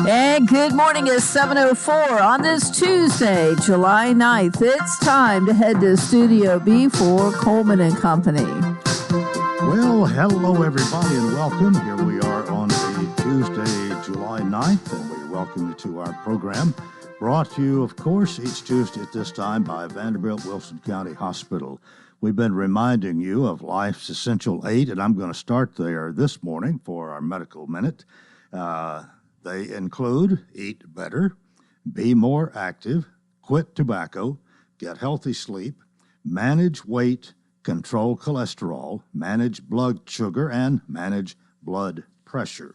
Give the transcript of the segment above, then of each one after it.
And good morning. It's 7:04 on this Tuesday, July 9th. It's time to head to Studio B for Coleman and Company. Well, hello, everybody, and welcome. Here we are on a Tuesday, July 9th, and we welcome you to our program, brought to you, of course, each Tuesday at this time by Vanderbilt Wilson County Hospital. We've been reminding you of life's essential 8, and I'm going to start there this morning for our medical minute. They include eat better, be more active, quit tobacco, get healthy sleep, manage weight, control cholesterol, manage blood sugar, and manage blood pressure.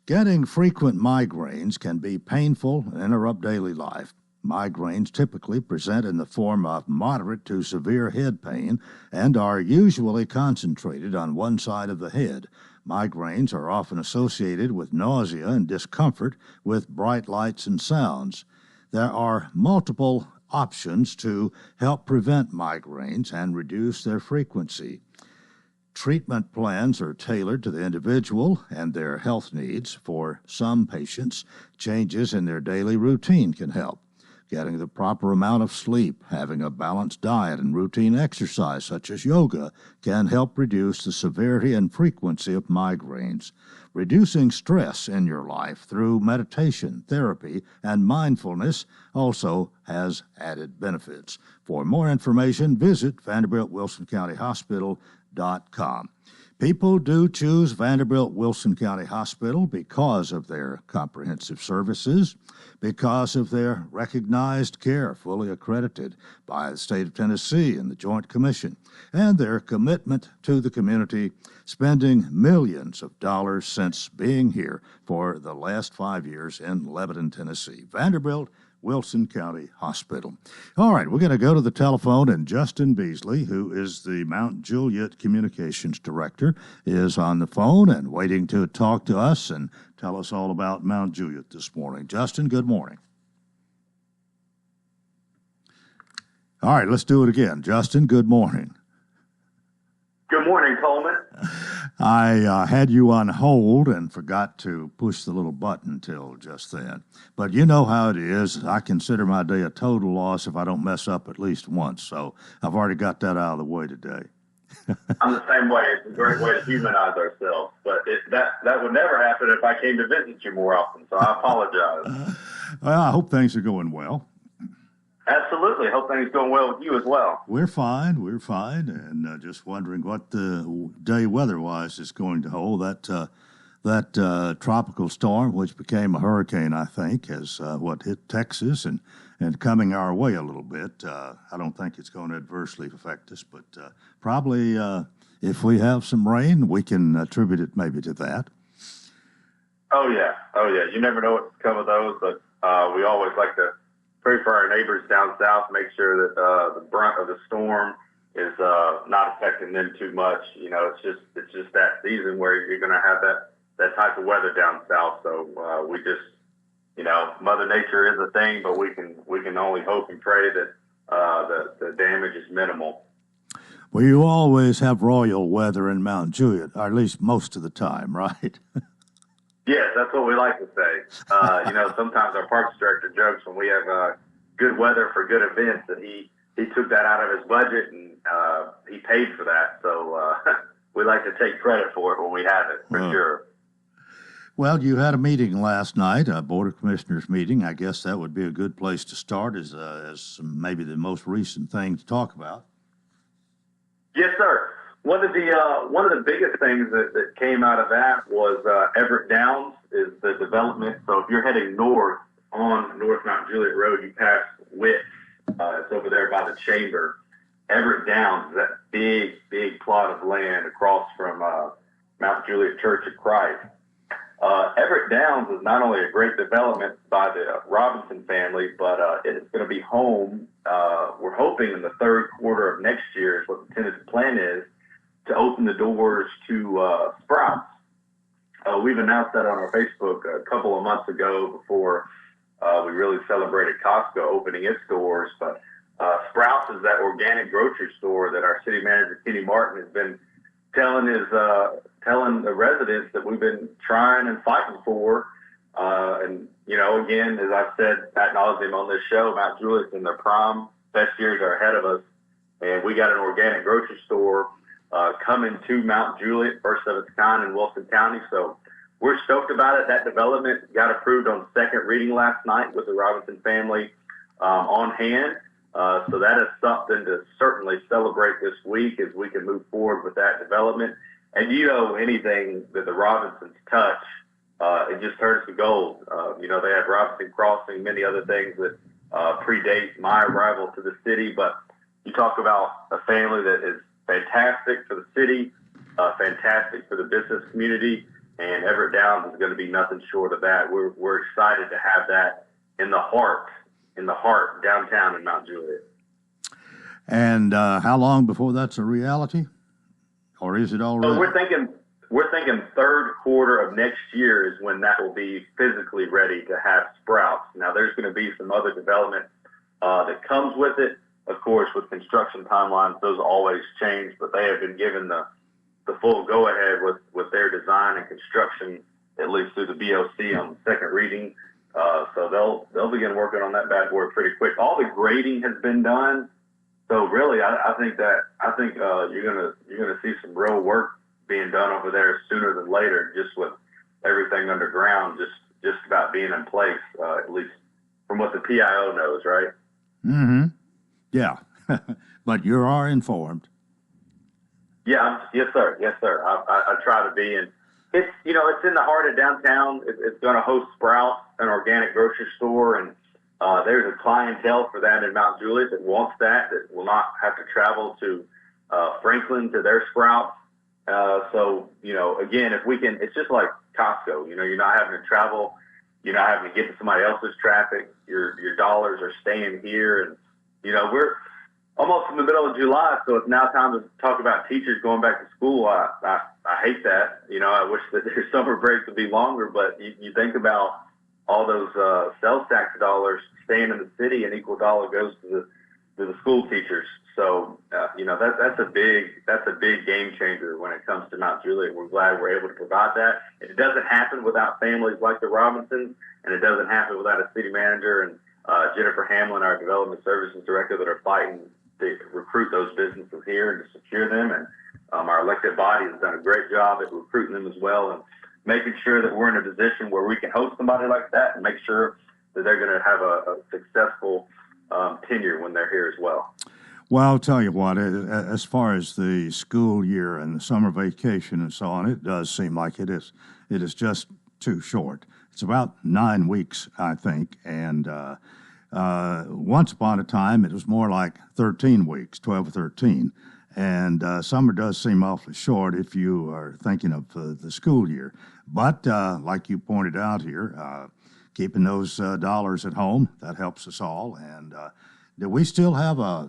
Getting frequent migraines can be painful and interrupt daily life. Migraines typically present in the form of moderate to severe head pain and are usually concentrated on one side of the head. Migraines are often associated with nausea and discomfort with bright lights and sounds. There are multiple options to help prevent migraines and reduce their frequency. Treatment plans are tailored to the individual and their health needs. For some patients, changes in their daily routine can help. Getting the proper amount of sleep, having a balanced diet, and routine exercise such as yoga can help reduce the severity and frequency of migraines. Reducing stress in your life through meditation, therapy, and mindfulness also has added benefits. For more information, visit VanderbiltWilsonCountyHospital.com. People do choose Vanderbilt Wilson County Hospital because of their comprehensive services, because of their recognized care, fully accredited by the state of Tennessee and the Joint Commission, and their commitment to the community, spending millions of dollars since being here for the last 5 years in Lebanon, Tennessee. Vanderbilt Wilson County Hospital. All right, we're going to go to the telephone, and Justin Beasley, who is the Mount Juliet Communications Director, is on the phone and waiting to talk to us and tell us all about Mount Juliet this morning. Justin, good morning. All right, let's do it again. Justin, good morning. Good morning, Coleman. I had you on hold and forgot to push the little button till just then. But you know how it is. I consider my day a total loss if I don't mess up at least once. So I've already got that out of the way today. I'm the same way. It's a great way to humanize ourselves. But that would never happen if I came to visit you more often. So I apologize. Well, I hope things are going well. Absolutely. Hope things are going well with you as well. We're fine, and just wondering what the day weather-wise is going to hold. That tropical storm, which became a hurricane, I think, has hit Texas and coming our way a little bit. I don't think it's going to adversely affect us, but probably if we have some rain, we can attribute it maybe to that. Oh, yeah. You never know what's come of those, but we always like to pray for our neighbors down south, make sure that the brunt of the storm is not affecting them too much. You know, it's just that season where you're going to have that type of weather down south. So we just, you know, Mother Nature is a thing, but we can only hope and pray that the damage is minimal. Well, you always have royal weather in Mount Juliet, or at least most of the time, right? Yes, that's what we like to say. You know, sometimes our parks director jokes when we have good weather for good events that he took that out of his budget and he paid for that. So we like to take credit for it when we have it, for sure. Well, you had a meeting last night, a Board of Commissioners meeting. I guess that would be a good place to start as maybe the most recent thing to talk about. Yes, sir. One of the biggest things that came out of that was Everett Downs is the development. So if you're heading north on North Mount Juliet Road, you pass Witt. It's over there by the Chamber. Everett Downs is that big plot of land across from Mount Juliet Church of Christ. Everett Downs is not only a great development by the Robinson family, but it's going to be home. We're hoping in the third quarter of next year is what the tentative plan is, to open the doors to Sprouts. We've announced that on our Facebook a couple of months ago before we really celebrated Costco opening its doors. But Sprouts is that organic grocery store that our city manager, Kenny Martin, has been telling the residents that we've been trying and fighting for And, again, as I've said ad nauseum on this show, Mount Juliet's in their prime. Best years are ahead of us. And we got an organic grocery store coming to Mount Juliet, first of its kind in Wilson County. So we're stoked about it. That development got approved on second reading last night with the Robinson family on hand. So that is something to certainly celebrate this week as we can move forward with that development. And anything that the Robinsons touch, it just turns to gold. They have Robinson Crossing, many other things that predate my arrival to the city. But you talk about a family that is fantastic for the city, fantastic for the business community, and Everett Downs is going to be nothing short of that. We're excited to have that in the heart downtown in Mount Juliet. And how long before that's a reality, or is it already? So we're thinking third quarter of next year is when that will be physically ready to have sprouts. Now there's going to be some other development that comes with it. Of course, with construction timelines, those always change, but they have been given the full go-ahead with their design and construction, at least through the BOC on the second reading. So they'll begin working on that bad boy pretty quick. All the grading has been done, so really I think you're gonna see some real work being done over there sooner than later, just with everything underground, just about being in place, at least from what the PIO knows, right? Mm-hmm. Yeah, but you are informed. Yeah, yes, sir. I try to be, and it's in the heart of downtown. It's going to host Sprouts, an organic grocery store, and there's a clientele for that in Mount Juliet that wants that will not have to travel to Franklin to their Sprouts. So again, if we can, it's just like Costco. You're not having to travel, you're not having to get to somebody else's traffic. Your dollars are staying here, and we're almost in the middle of July, so it's now time to talk about teachers going back to school. I hate that. I wish that their summer breaks would be longer, but you think about all those sales tax dollars staying in the city, and equal dollar goes to the school teachers. So that's a big game changer when it comes to Mount Juliet. We're glad we're able to provide that. It doesn't happen without families like the Robinsons, and it doesn't happen without a city manager and Jennifer Hamlin, our development services director, that are fighting to recruit those businesses here and to secure them. And our elected body has done a great job at recruiting them as well, and making sure that we're in a position where we can host somebody like that and make sure that they're going to have a successful tenure when they're here as well. Well, I'll tell you what, as far as the school year and the summer vacation and so on, it does seem like it is just too short. It's about 9 weeks, I think, and once upon a time it was more like 13 weeks, 12 or 13, and summer does seem awfully short if you are thinking of the school year. But like you pointed out here, keeping those dollars at home, that helps us all. And do we still have a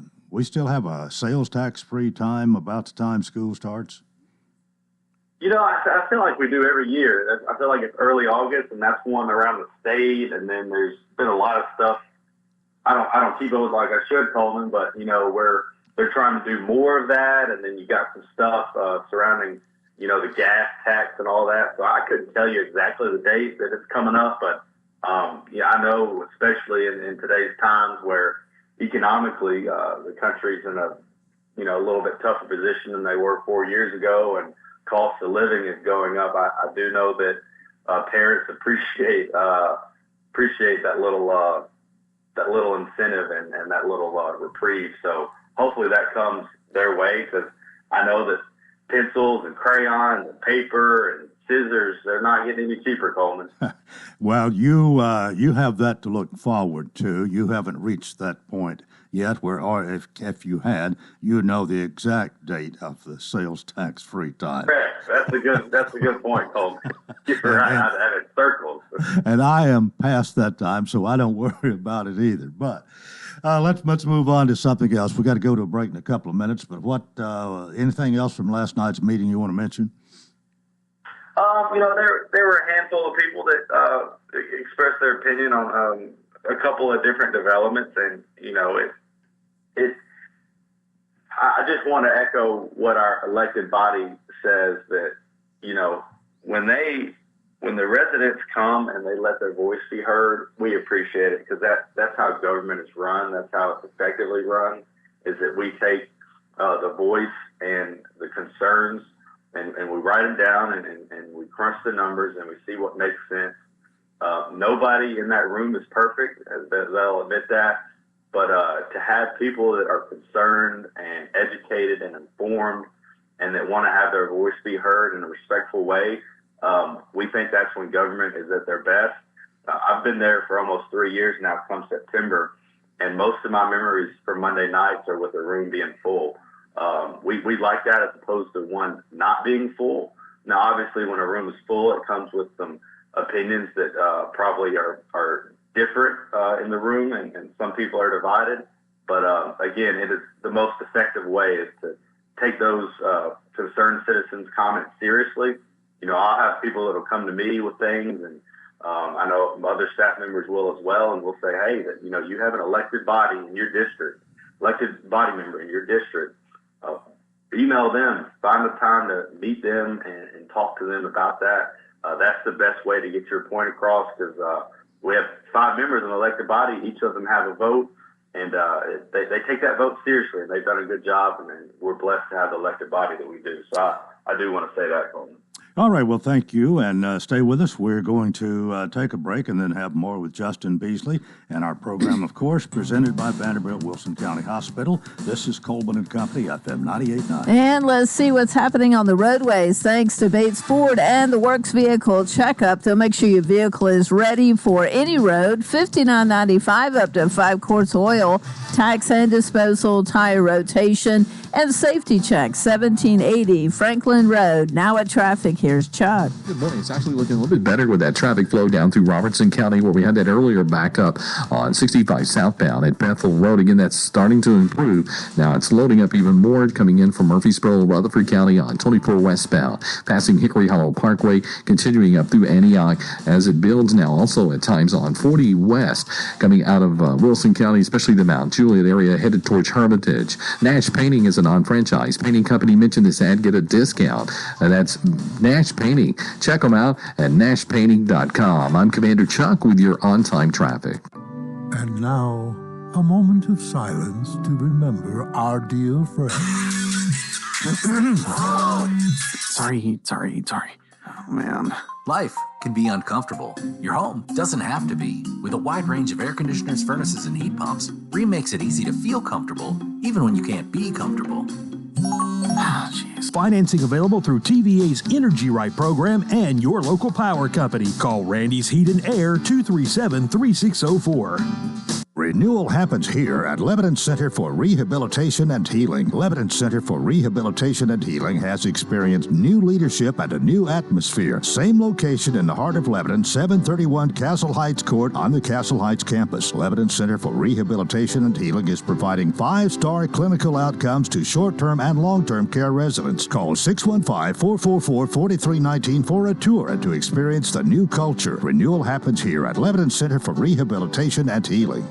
sales tax-free time about the time school starts? I feel like we do every year. I feel like it's early August, and that's one around the state. And then there's been a lot of stuff. I don't keep those like I should, Coleman, but where they're trying to do more of that. And then you got some stuff surrounding, the gas tax and all that. So I couldn't tell you exactly the date that it's coming up, but I know, especially in today's times where economically the country's in a little bit tougher position than they were 4 years ago, and cost of living is going up. I do know that parents appreciate that little incentive and that little reprieve. So hopefully that comes their way, because I know that pencils and crayons and paper and scissors, they're not getting any cheaper, Coleman. Well, you have that to look forward to. You haven't reached that point yet, or if you had, you know the exact date of the sales tax-free time. Correct. That's a good point, Coleman. You're right. I have it circled. And I am past that time, so I don't worry about it either. But let's move on to something else. We got to go to a break in a couple of minutes. But anything else from last night's meeting you want to mention? There were a handful of people that expressed their opinion on a couple of different developments, and I just want to echo what our elected body says, that when when the residents come and they let their voice be heard, we appreciate it because that's how government is run. That's how it's effectively run, is that we take the voice and the concerns and we write them down and we crunch the numbers and we see what makes sense. Nobody in that room is perfect, they'll admit that, but to have people that are concerned and educated and informed and that want to have their voice be heard in a respectful way, we think that's when government is at their best. I've been there for almost 3 years now come September, and most of my memories for Monday nights are with the room being full. We like that as opposed to one not being full. Now, obviously, when a room is full, it comes with some opinions that probably are different in the room, and some people are divided. But again, it is the most effective way is to take those concerned citizens' comments seriously. You know, I'll have people that will come to me with things, and I know other staff members will as well, and we'll say, hey, you know, you have an elected body in your district, elected body member in your district. Email them, find the time to meet them and talk to them about that. That's the best way to get your point across because we have 5 members in the elected body. Each of them have a vote, and they take that vote seriously, and they've done a good job, and we're blessed to have the elected body that we do. So I do want to say that, Coleman. All right, well, thank you, and stay with us. We're going to take a break and then have more with Justin Beasley and our program, of course, presented by Vanderbilt Wilson County Hospital. This is Coleman and Company, FM 98.9. And let's see what's happening on the roadways. Thanks to Bates Ford and the Works Vehicle Checkup, they'll make sure your vehicle is ready for any road. $59.95 up to 5 quarts oil, tax and disposal, tire rotation, and safety check. 1780 Franklin Road. Now at traffic. Here's Chuck. Good morning. It's actually looking a little bit better with that traffic flow down through Robertson County where we had that earlier backup on 65 southbound at Bethel Road. Again, that's starting to improve. Now it's loading up even more coming in from Murfreesboro, Rutherford County on 24 westbound, passing Hickory Hollow Parkway, continuing up through Antioch as it builds now. Also at times on 40 west coming out of Wilson County, especially the Mount Juliet area headed towards Hermitage. Nash Painting is a non-franchise painting company. Mention this ad, get a discount. That's Nash Painting. Check them out at nashpainting.com. I'm Commander Chuck with your on-time traffic. And now, a moment of silence to remember our dear friend. Sorry. Oh, man. Life can be uncomfortable. Your home doesn't have to be. With a wide range of air conditioners, furnaces, and heat pumps, Rheem makes it easy to feel comfortable, even when you can't be comfortable. Financing available through TVA's Energy Right program and your local power company. Call Randy's Heat and Air 237-3604. Renewal happens here at Lebanon Center for Rehabilitation and Healing. Lebanon Center for Rehabilitation and Healing has experienced new leadership and a new atmosphere. Same location in the heart of Lebanon, 731 Castle Heights Court on the Castle Heights campus. Lebanon Center for Rehabilitation and Healing is providing 5-star clinical outcomes to short-term and long-term care residents. Call 615-444-4319 for a tour and to experience the new culture. Renewal happens here at Lebanon Center for Rehabilitation and Healing.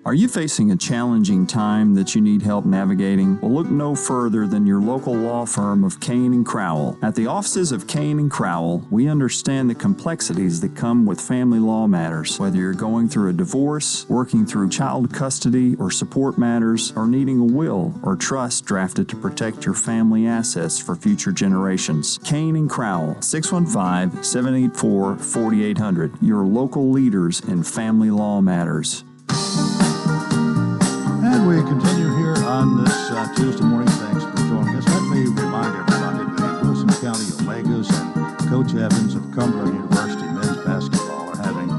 Are you facing a challenging time that you need help navigating? Well, look no further than your local law firm of Kane & Crowell. At the offices of Kane & Crowell, we understand the complexities that come with family law matters. Whether you're going through a divorce, working through child custody or support matters, or needing a will or trust drafted to protect your family assets for future generations. Kane & Crowell, 615-784-4800. Your local leaders in family law matters. And we continue here on this Tuesday morning. Thanks for joining us. Let me remind everybody that Wilson County Omegas and Coach Evans of Cumberland University men's basketball are having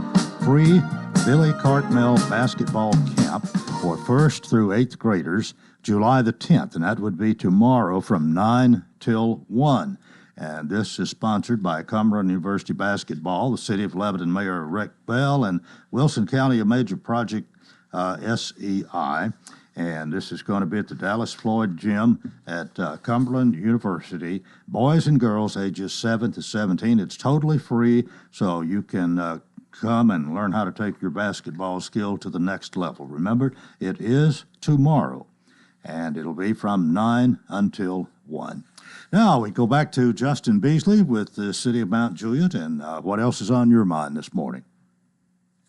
free Billy Cartmel basketball camp for 1st through 8th graders July the 10th, and that would be tomorrow from 9 till 1. And this is sponsored by Cumberland University Basketball, the City of Lebanon Mayor Rick Bell, and Wilson County, a major project SEI, and this is going to be at the Dallas Floyd Gym at Cumberland University. Boys and girls ages 7 to 17. It's totally free, so you can come and learn how to take your basketball skill to the next level. Remember, it is tomorrow, and it'll be from 9 until 1. Now we go back to Justin Beasley with the City of Mount Juliet, and what else is on your mind this morning?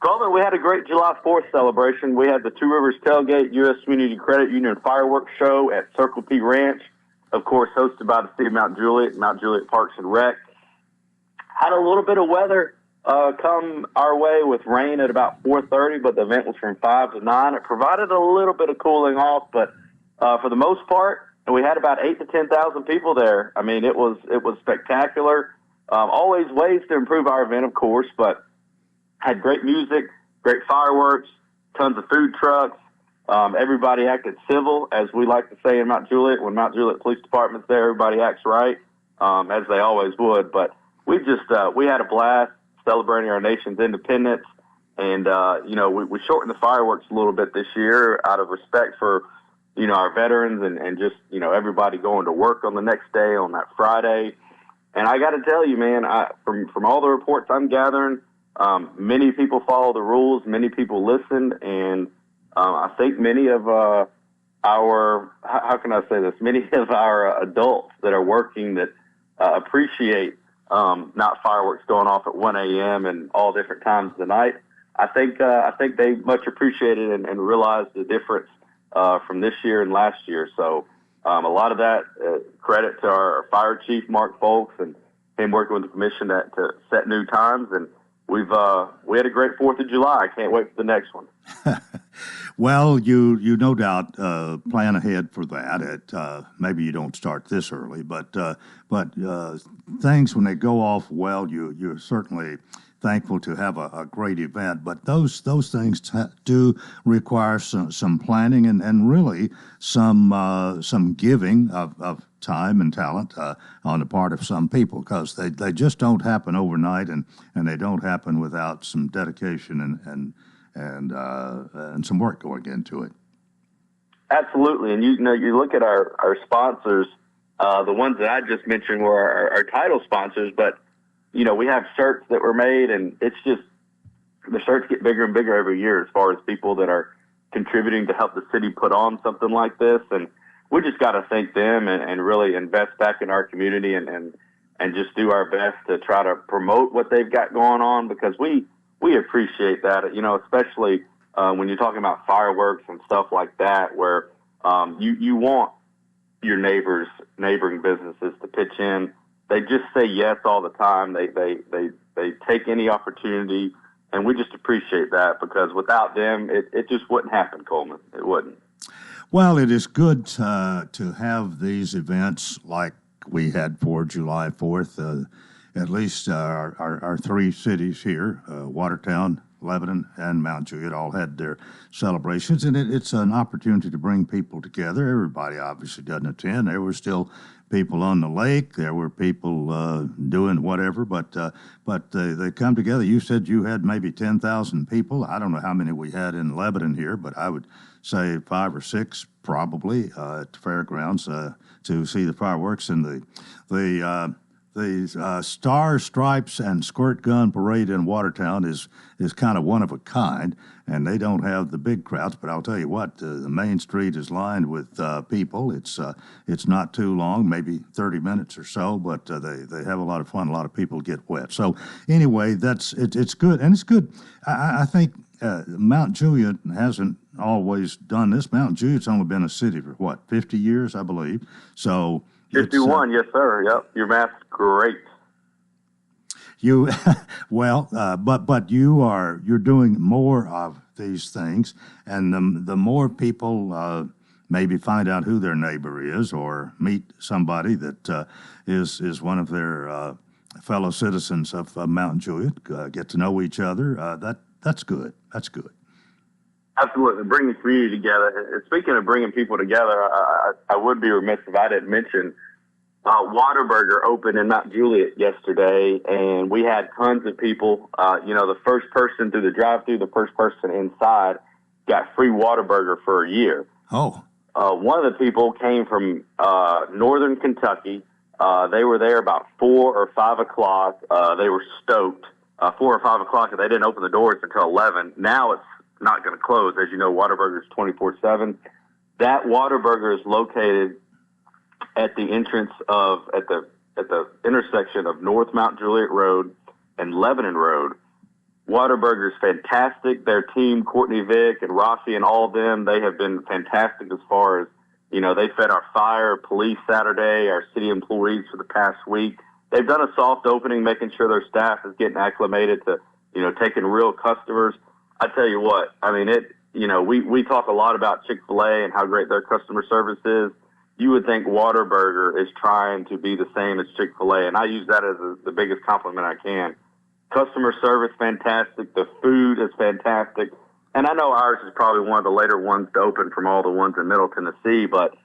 Coleman, we had a great July 4th celebration. We had the Two Rivers Tailgate U.S. Community Credit Union Fireworks Show at Circle P Ranch, of course, hosted by the City of Mount Juliet Parks and Rec. Had a little bit of weather come our way with rain at about 4:30, but the event was from 5 to 9. It provided a little bit of cooling off, but for the most part, we had about 8,000 to 10,000 people there. I mean, it was spectacular. Always ways to improve our event, of course, but had great music, great fireworks, tons of food trucks. Everybody acted civil, as we like to say in Mount Juliet. When Mount Juliet Police Department's there, everybody acts right, as they always would. But we had a blast celebrating our nation's independence. And, we shortened the fireworks a little bit this year out of respect for, our veterans and just, everybody going to work on the next day, on that Friday. And I got to tell you, man, from all the reports I'm gathering, many people follow the rules, many people listened, and I think many of many of our adults that are working that appreciate not fireworks going off at 1 a.m. and all different times of the night. I think they much appreciate it and realize the difference from this year and last year. So a lot of that credit to our fire chief, Mark Folks, and him working with the commission to set new times. And we had a great 4th of July. I can't wait for the next one. Well, you no doubt plan ahead for that. Maybe you don't start this early, but things when they go off well, you're certainly thankful to have a great event. But those things do require some planning and really some giving of time and talent on the part of some people, because they just don't happen overnight, and they don't happen without some dedication and some work going into it. Absolutely. And you look at our sponsors, the ones that I just mentioned were our title sponsors, but we have shirts that were made, and it's just the shirts get bigger and bigger every year as far as people that are contributing to help the city put on something like this. And we just got to thank them and really invest back in our community and just do our best to try to promote what they've got going on, because we appreciate that, especially when you're talking about fireworks and stuff like that, where you want your neighboring businesses to pitch in. They just say yes all the time. They take any opportunity, and we just appreciate that, because without them, it just wouldn't happen, Coleman. It wouldn't. Well, it is good to have these events like we had for July 4th. At least our three cities here, Watertown, Lebanon, and Mount Juliet, all had their celebrations, and it's an opportunity to bring people together. Everybody obviously doesn't attend. There were still people on the lake. There were people doing whatever, but they come together. You said you had maybe 10,000 people. I don't know how many we had in Lebanon here, but I would say 5 or 6 probably at the fairgrounds to see the fireworks. And the Star, Stripes, and Squirt Gun Parade in Watertown is kind of one of a kind, and they don't have the big crowds. But I'll tell you what, the main street is lined with people. It's not too long, maybe 30 minutes or so, but they have a lot of fun. A lot of people get wet. So anyway, it's good, and it's good. I think Mount Juliet hasn't always done this. Mount Juliet's only been a city for 50 years, I believe. So. 51, yes, sir. Yep, your math's great. But you're doing more of these things, and the more people maybe find out who their neighbor is, or meet somebody that is one of their fellow citizens of Mount Juliet, get to know each other. That's good. That's good. Absolutely, bring the community together. And speaking of bringing people together, I would be remiss if I didn't mention Whataburger opened in Mount Juliet yesterday, and we had tons of people. The first person through the drive-thru, the first person inside, got free Whataburger for a year. Oh. One of the people came from northern Kentucky. They were there about 4 or 5 o'clock. They were stoked. 4 or 5 o'clock, and they didn't open the doors until 11. Now it's not going to close. As you know, Whataburger is 24/7. That Whataburger is located at the entrance at the intersection of North Mount Juliet Road and Lebanon Road. Whataburger's fantastic. Their team, Courtney Vick and Rossi and all of them, they have been fantastic as far as, they fed our fire, police Saturday, our city employees for the past week. They've done a soft opening, making sure their staff is getting acclimated to, taking real customers. I tell you what, we talk a lot about Chick-fil-A and how great their customer service is. You would think Whataburger is trying to be the same as Chick-fil-A, and I use that as the biggest compliment I can. Customer service, fantastic. The food is fantastic. And I know ours is probably one of the later ones to open from all the ones in Middle Tennessee, but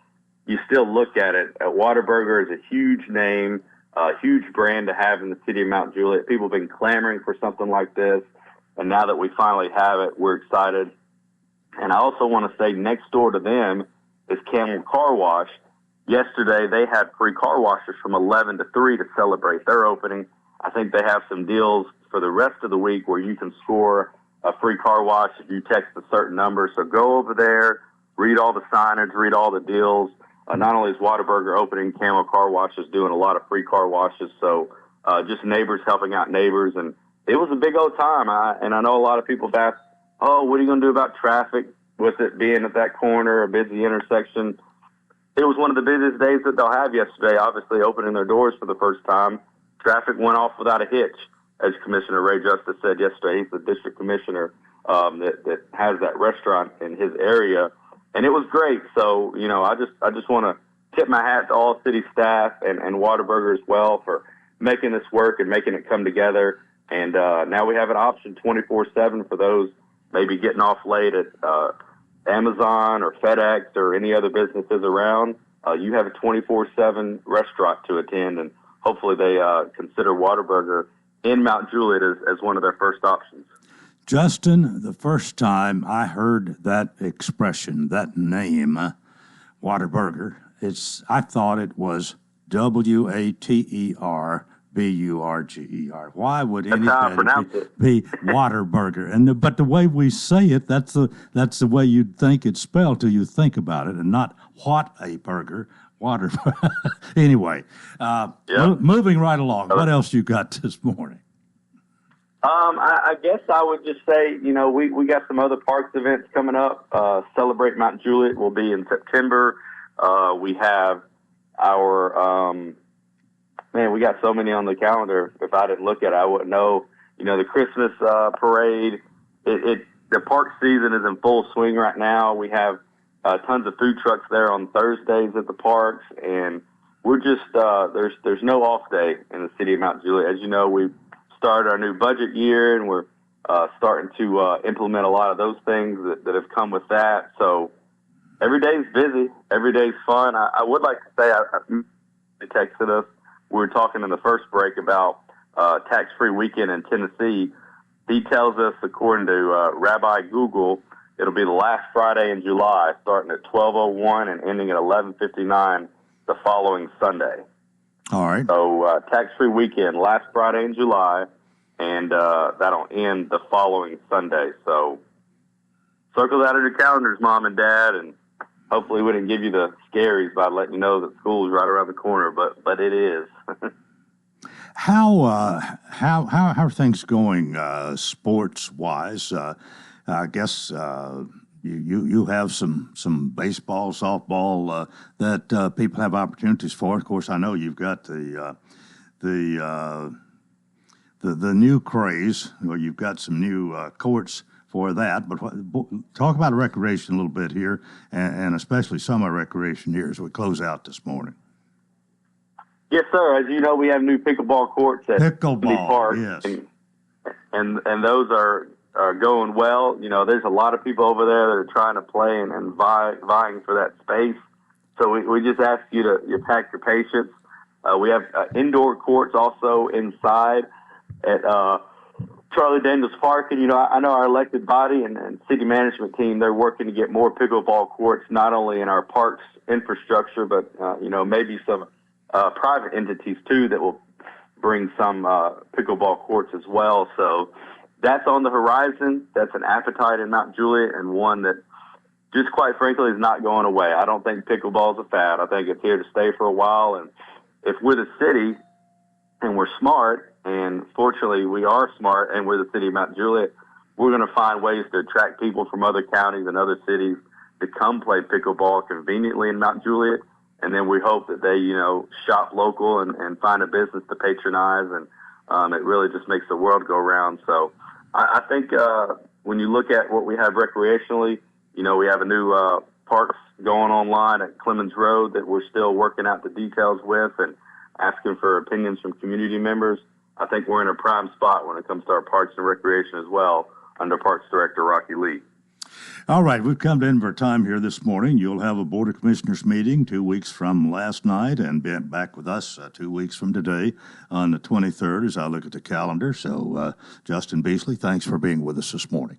you still look at it. Whataburger is a huge name, a huge brand to have in the city of Mount Juliet. People have been clamoring for something like this, and now that we finally have it, we're excited. And I also want to say next door to them is Camel Car Wash. Yesterday, they had free car washes from 11 to 3 to celebrate their opening. I think they have some deals for the rest of the week where you can score a free car wash if you text a certain number. So go over there, read all the signage, read all the deals. Not only is Whataburger opening, Camel Car Wash is doing a lot of free car washes. So just neighbors helping out neighbors. And it was a big old time. And I know a lot of people have asked, what are you going to do about traffic with it being at that corner, a busy intersection? It was one of the busiest days that they'll have yesterday, obviously opening their doors for the first time. Traffic went off without a hitch, as Commissioner Ray Justice said yesterday. He's the district commissioner that has that restaurant in his area, and it was great. So, I just want to tip my hat to all city staff and Whataburger as well for making this work and making it come together. And now we have an option 24/7 for those maybe getting off late at Amazon or FedEx or any other businesses around. You have a 24/7 restaurant to attend, and hopefully they consider Whataburger in Mount Juliet as one of their first options. Justin, the first time I heard that expression, that name, Whataburger, I thought it was WATERBURGER. Why would anything be Whataburger? But the way we say it, that's the way you'd think it's spelled till you think about it, and not what a burger. Water. Anyway, moving right along. What else you got this morning? I guess I would just say, we got some other parks events coming up. Celebrate Mount Juliet will be in September. We have our, we got so many on the calendar. If I didn't look at it, I wouldn't know. The Christmas parade. The park season is in full swing right now. We have tons of food trucks there on Thursdays at the parks, and we're just there's no off day in the city of Mount Juliet. As you know, we've started our new budget year, and we're starting to implement a lot of those things that have come with that. So every day's busy, every day's fun. I would like to say, they texted us. We were talking in the first break about tax-free weekend in Tennessee. He tells us, according to Rabbi Google, it'll be the last Friday in July, starting at 12:01 and ending at 11:59 the following Sunday. All right. So tax-free weekend, last Friday in July, and that'll end the following Sunday. So circle that in your calendars, Mom and Dad, and hopefully we didn't give you the scaries by letting you know that school is right around the corner, but it is. How are things going sports wise? I guess you have some baseball, softball that people have opportunities for. Of course, I know you've got the new craze, or you've got some new courts for that. But talk about recreation a little bit here, and especially summer recreation here as we close out this morning. Yes, sir. As you know, we have new pickleball courts at City Park, yes, and those are going well. There's a lot of people over there that are trying to play and vying for that space. So we just ask you to pack your patience. We have indoor courts also inside at Charlie Daniels Park. And, I know our elected body and city management team, they're working to get more pickleball courts, not only in our parks infrastructure, but, maybe some private entities, too, that will bring some pickleball courts as well. So that's on the horizon. That's an appetite in Mount Juliet, and one that just quite frankly is not going away. I don't think pickleball is a fad. I think it's here to stay for a while. And if we're the city and we're smart, and fortunately we are smart and we're the city of Mount Juliet, we're going to find ways to attract people from other counties and other cities to come play pickleball conveniently in Mount Juliet. And then we hope that they, shop local and find a business to patronize. And it really just makes the world go round. So I think when you look at what we have recreationally, we have a new park going online at Clemens Road that we're still working out the details with and asking for opinions from community members. I think we're in a prime spot when it comes to our parks and recreation as well under Parks Director Rocky Lee. All right, we've come to end of our time here this morning. You'll have a Board of Commissioners meeting 2 weeks from last night and be back with us 2 weeks from today on the 23rd as I look at the calendar. So, Justin Beasley, thanks for being with us this morning.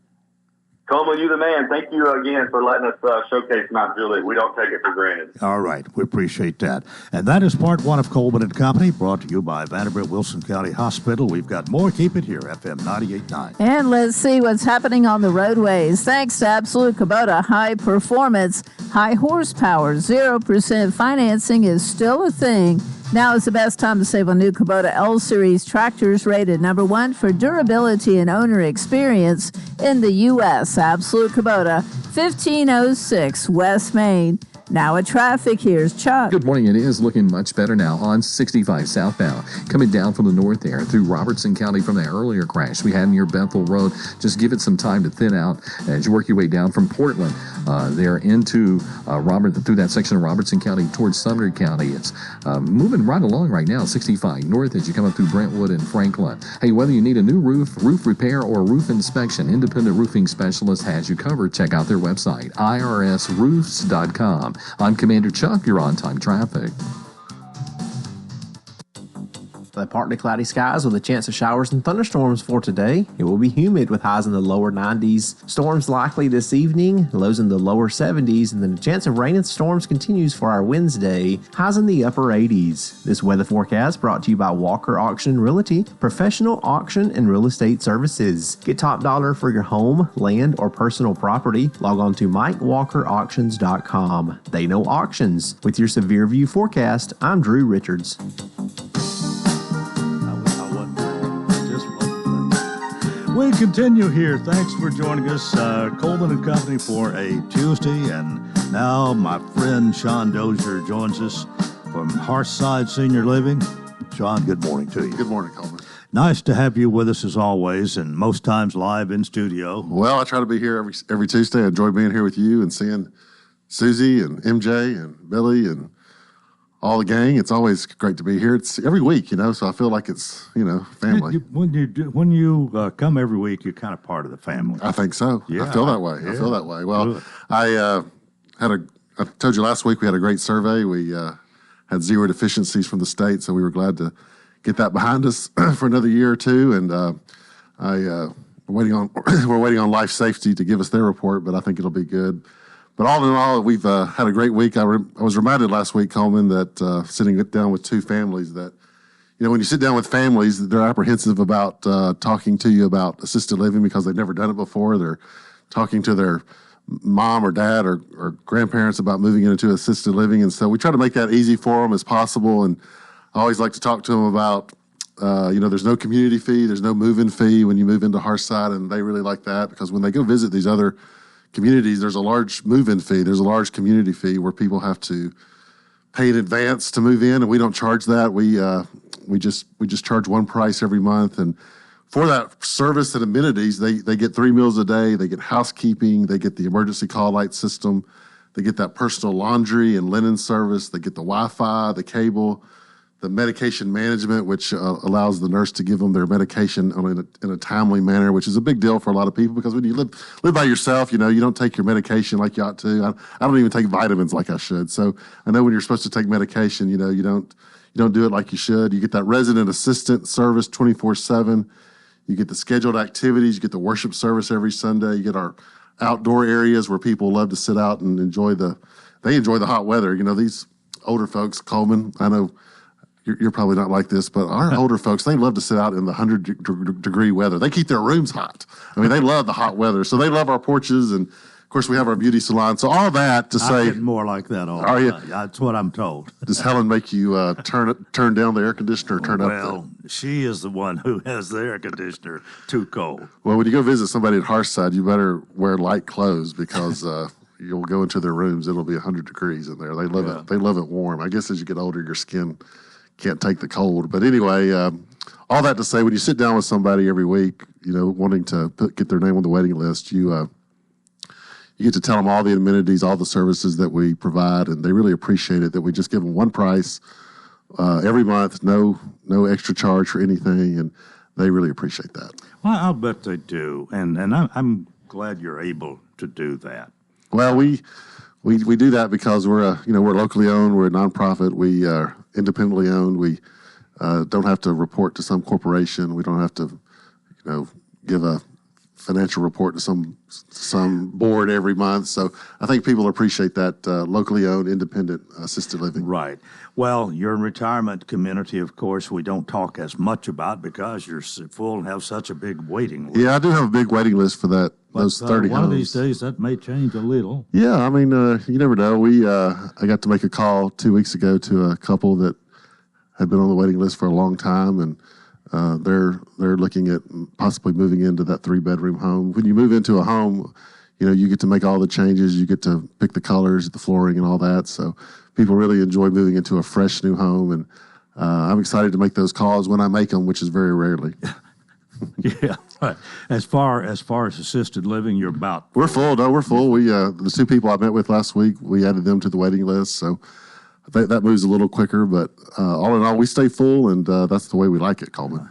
Coleman, you're the man. Thank you again for letting us showcase Mount Juliet. We don't take it for granted. All right. We appreciate that. And that is part one of Coleman and Company, brought to you by Vanderbilt Wilson County Hospital. We've got more. Keep it here, FM 98.9. And let's see what's happening on the roadways. Thanks to Absolute Kubota, high performance, high horsepower, 0% financing is still a thing. Now is the best time to save on new Kubota L-Series tractors, rated number 1 for durability and owner experience in the U.S. Absolute Kubota, 1506 West Main. Now at traffic, here's Chuck. Good morning. It is looking much better now on 65 southbound. Coming down from the north there through Robertson County from the earlier crash we had near Bethel Road. Just give it some time to thin out as you work your way down from Portland there into through that section of Robertson County towards Sumner County. It's moving right along right now, 65 north as you come up through Brentwood and Franklin. Hey, whether you need a new roof repair, or roof inspection, Independent Roofing Specialist has you covered. Check out their website, irsroofs.com. I'm Commander Chuck. You're on time traffic. Partly cloudy skies with a chance of showers and thunderstorms for today. It will be humid with highs in the lower 90s. Storms likely this evening, lows in the lower 70s, and then the chance of rain and storms continues for our Wednesday, highs in the upper 80s. This weather forecast brought to you by Walker Auction Realty, professional auction and real estate services. Get top dollar for your home, land, or personal property. Log on to MikeWalkerAuctions.com. They know auctions. With your Severe View forecast, I'm Drew Richards. We continue here. Thanks for joining us, Coleman and Company, for a Tuesday. And now my friend Sean Dozier joins us from Hearthside Senior Living. Sean, good morning to you. Good morning, Coleman. Nice to have you with us as always, and most times live in studio. Well, I try to be here every Tuesday. I enjoy being here with you and seeing Susie and MJ and Billy and all the gang. It's always great to be here. It's every week, so I feel like it's, family. When you come every week, you're kind of part of the family. I think so. Yeah, I feel that way. Yeah. I feel that way. Well, Good. I told you last week we had a great survey. We had 0 deficiencies from the state, so we were glad to get that behind us for another year or two. And we're waiting on Life Safety to give us their report, but I think it'll be good. But all in all, we've had a great week. I was reminded last week, Coleman, that sitting down with two families that, when you sit down with families, they're apprehensive about talking to you about assisted living because they've never done it before. They're talking to their mom or dad or grandparents about moving into assisted living. And so we try to make that easy for them as possible. And I always like to talk to them about, there's no community fee, there's no move-in fee when you move into Hearthside, and they really like that because when they go visit these other communities, there's a large move-in fee. There's a large community fee where people have to pay in advance to move in, and we don't charge that. We just charge one price every month, and for that service and amenities, they get 3 meals a day. They get housekeeping. They get the emergency call light system. They get that personal laundry and linen service. They get the Wi-Fi, the cable, the medication management, which allows the nurse to give them their medication in a timely manner, which is a big deal for a lot of people because when you live by yourself, you don't take your medication like you ought to. I don't even take vitamins like I should. So I know when you're supposed to take medication, you don't do it like you should. You get that resident assistant service 24/7. You get the scheduled activities. You get the worship service every Sunday. You get our outdoor areas where people love to sit out and enjoy the hot weather. These older folks, Coleman, I know you're probably not like this, but our older folks, they love to sit out in the 100-degree weather. They keep their rooms hot. I mean, they love the hot weather. So they love our porches and Of course, we have our beauty salon. So all that to say, getting more like that all are the you? time. That's what I'm told. Does Helen make you turn down the air conditioner or turn up Well, she is the one who has the air conditioner too cold. Well, when you go visit somebody at Hearthside, you better wear light clothes because you'll go into their rooms. It'll be 100 degrees in there. They love it. They love it warm. I guess as you get older, your skin can't take the cold. But anyway, all that to say, when you sit down with somebody every week, wanting to get their name on the waiting list, you get to tell them all the amenities, all the services that we provide, and they really appreciate it that we just give them one price every month, no extra charge for anything, and they really appreciate that. Well, I'll bet they do, and I'm glad you're able to do that. Well, we do that because we're locally owned, we're a nonprofit, we are independently owned, we don't have to report to some corporation, we don't have to give a financial report to some board every month. So I think people appreciate that locally owned, independent assisted living. Right. Well, your retirement community, of course, we don't talk as much about because you're full and have such a big waiting list. Yeah, I do have a big waiting list for that. Those 30 one homes. of these days that may change a little. Yeah, I mean, you never know. I got to make a call 2 weeks ago to a couple that had been on the waiting list for a long time, and they're looking at possibly moving into that 3-bedroom home. When you move into a home, you get to make all the changes. You get to pick the colors, the flooring, and all that. So people really enjoy moving into a fresh new home, and I'm excited to make those calls when I make them, which is very rarely. Yeah. As far as assisted living, you're about. We're full. No, we're full. We the 2 people I met with last week, we added them to the waiting list. So I think that moves a little quicker, but all in all, we stay full, and that's the way we like it, Coleman.